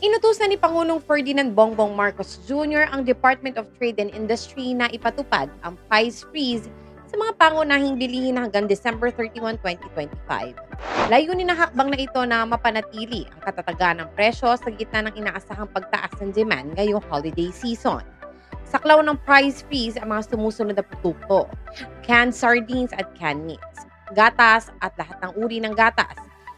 Inutusan ni Pangulong Ferdinand Bongbong Marcos Jr. ang Department of Trade and Industry na ipatupad ang price freeze sa mga pangunahing bilihin hanggang December 31, 2025. Layunin ng hakbang na ito na mapanatili ang katatagan ng presyo sa gitna ng inaasahang pagtaas ng demand ngayong holiday season. Saklaw ng price freeze ang mga sumusunod na produkto: canned sardines at canned meats, gatas at lahat ng uri ng gatas,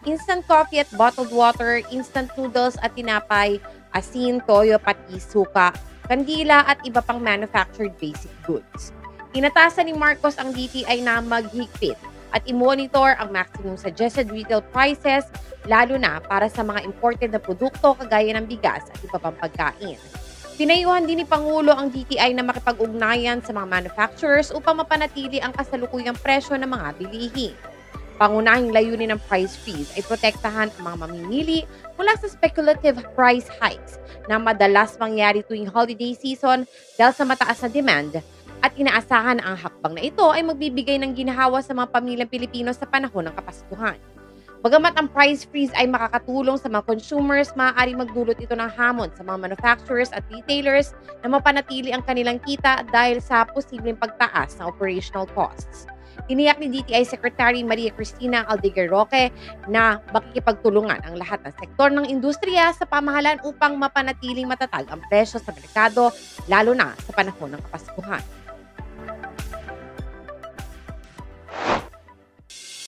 instant coffee at bottled water, instant noodles at tinapay, asin, toyo, patis, suka, kandila at iba pang manufactured basic goods. Inatasan ni Marcos ang DTI na maghigpit at i-monitor ang maximum suggested retail prices, lalo na para sa mga imported na produkto kagaya ng bigas at iba pang pagkain. Pinayuhan din ni Pangulo ang DTI na makipag-ugnayan sa mga manufacturers upang mapanatili ang kasalukuyang presyo ng mga bilihin. Pangunahing layunin ng price freeze ay protektahan ang mga mamimili mula sa speculative price hikes na madalas mangyari tuwing holiday season dahil sa mataas na demand, at inaasahan ang hakbang na ito ay magbibigay ng ginhawa sa mga pamilyang Pilipino sa panahon ng Kapaskuhan. Bagamat ang price freeze ay makakatulong sa mga consumers, maaari magdulot ito ng hamon sa mga manufacturers at retailers na mapanatili ang kanilang kita dahil sa posibleng pagtaas ng operational costs. Tiniyak ni DTI Secretary Maria Cristina Aldiger Roque na makikipagtulungan ang lahat ng sektor ng industriya sa pamahalaan upang mapanatiling matatag ang presyo sa merkado, lalo na sa panahon ng Kapaskuhan.